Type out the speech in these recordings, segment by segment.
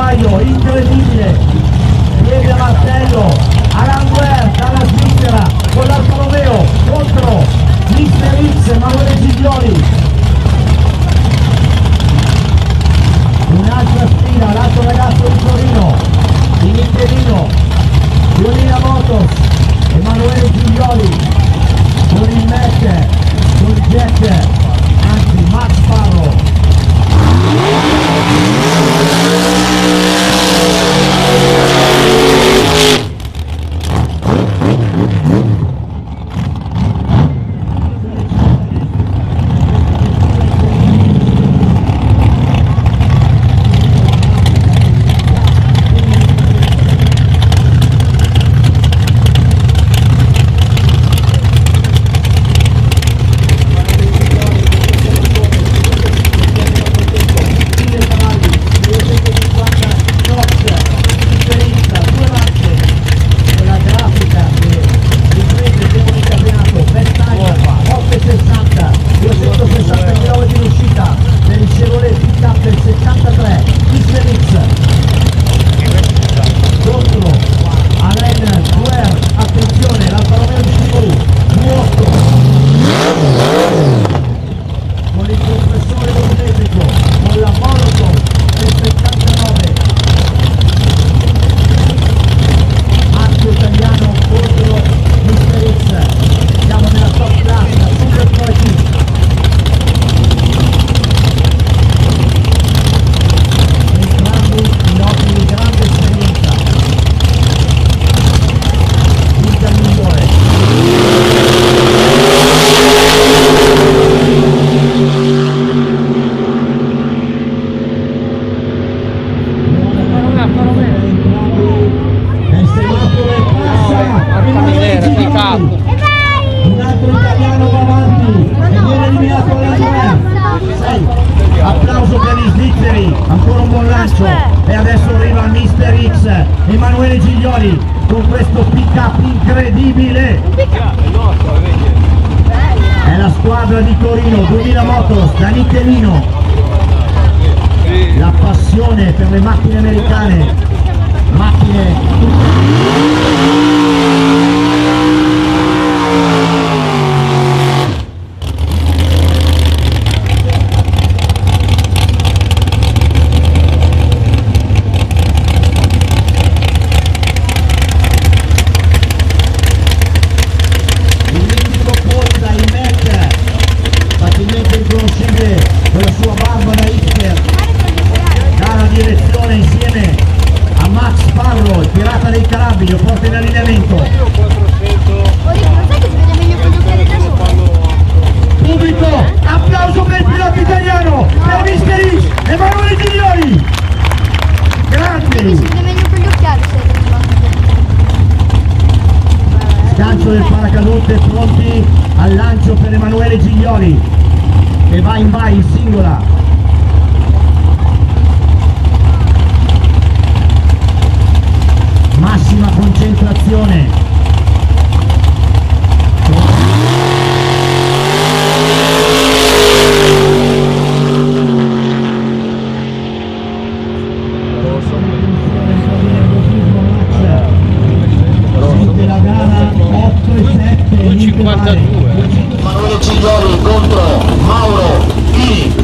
febbraio, incredibile, piede a martello, Aranguer dalla Svizzera con l'Alfa Romeo contro Mr. X, Emanuele Giglioli. Un'altra sfida, l'altro ragazzo di Torino, in interino, 2000 Motos, Emanuele Giglioli, con il Mac, con il Jack, anzi Max Sparrow. Un altro italiano va avanti e viene eliminato applauso per gli svizzeri, ancora un buon lancio e adesso arriva il Mr. X, Emanuele Giglioli con questo pick up incredibile. È la squadra di Torino, 2000 Motos, da Nichelino, la passione per le macchine americane, con la sua barba da hipster, dà la direzione insieme a Max Sparrow, il pirata dei Carabidi, lo porta in allineamento. Subito, applauso per il pilota italiano, per Mr. X, Emanuele Giglioli. Grandi! Sgancio del paracadute, pronti al lancio per Emanuele Giglioli, che va in singola. Massima concentrazione. Sente la gara 8-7 2,52. Emanuele Giglioli contro Mauro Pini.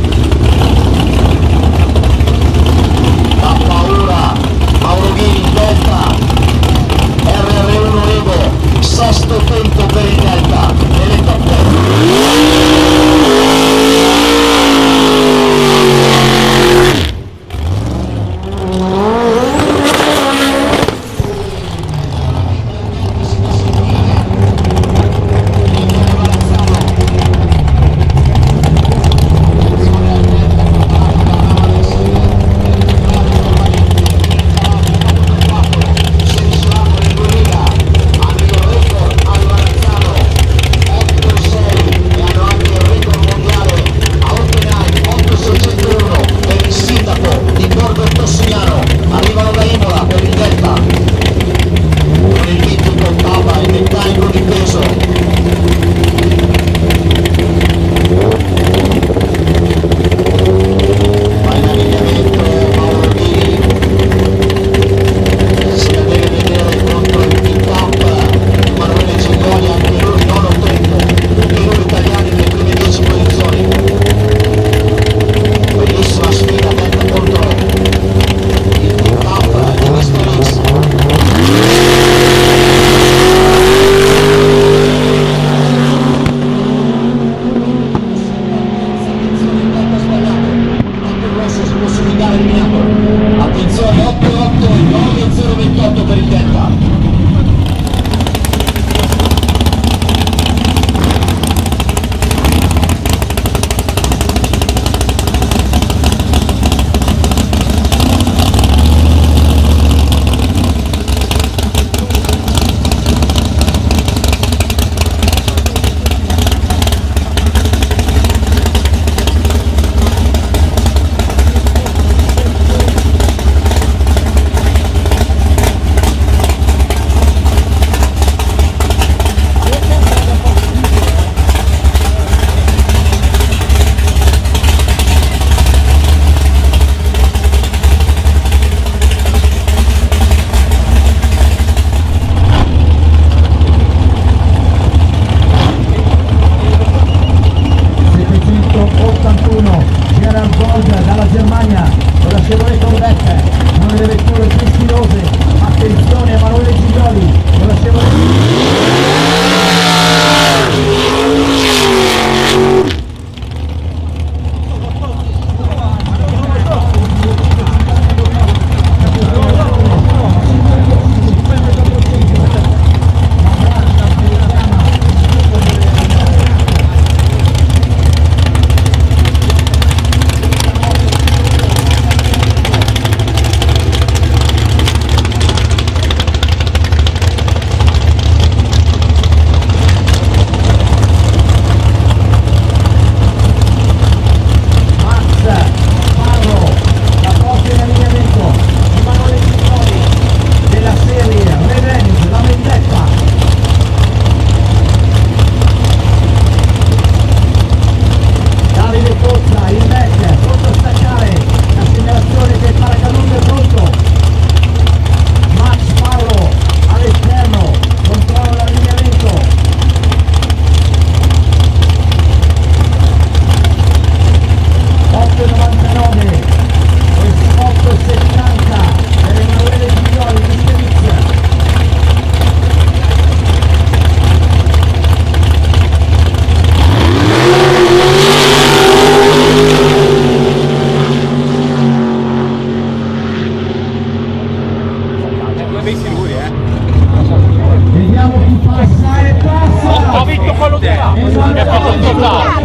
ha vinto quello di là, che ha fatto il totale.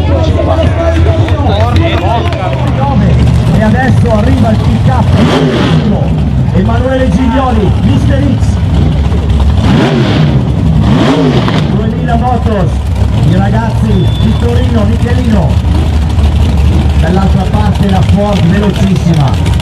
E adesso arriva il pick-up Emanuele Giglioli, Mister X 2000 Motors, i ragazzi di Torino, Michelino, dall'altra parte la Ford velocissima.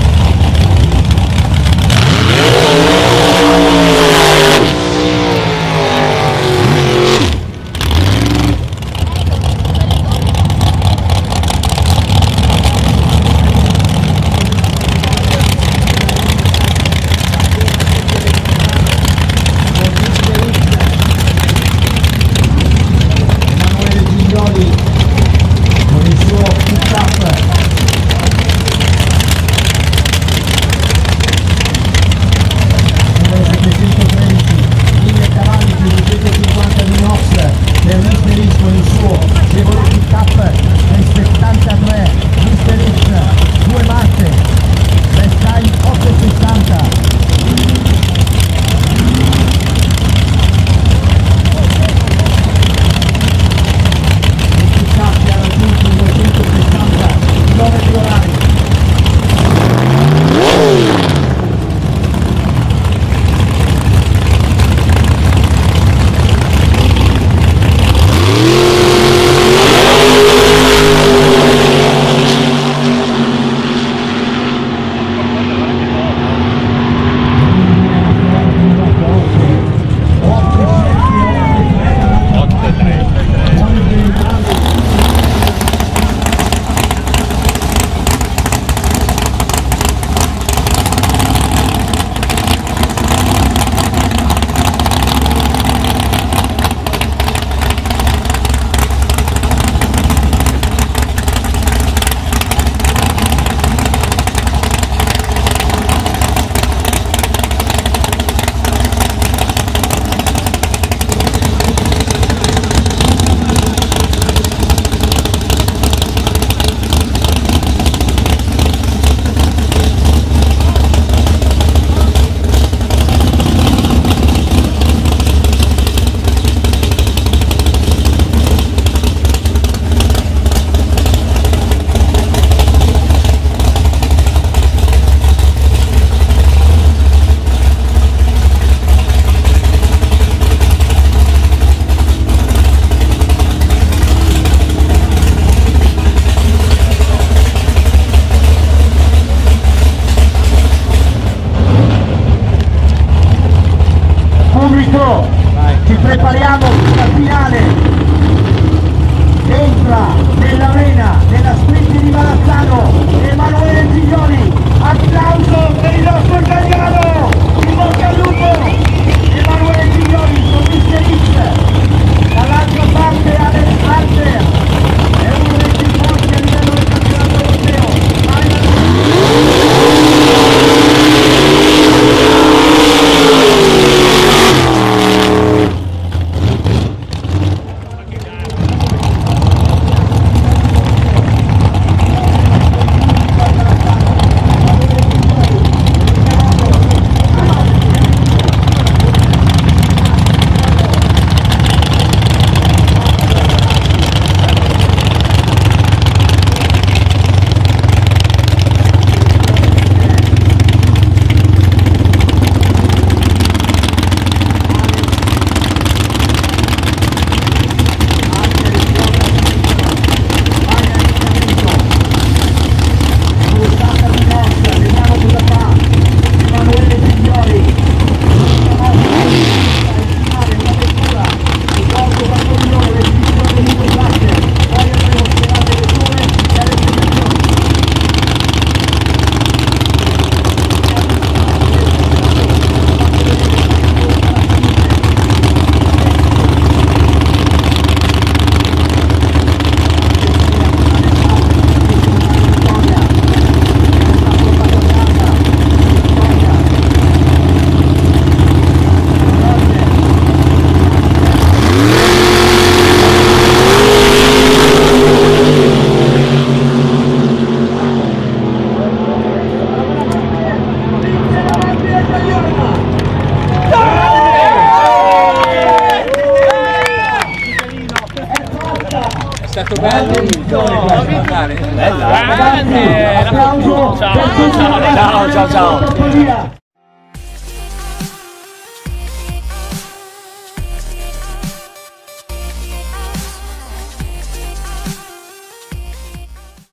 stato bello. Grande, Grande. applauso. Ciao, ciao, ciao. Ciao.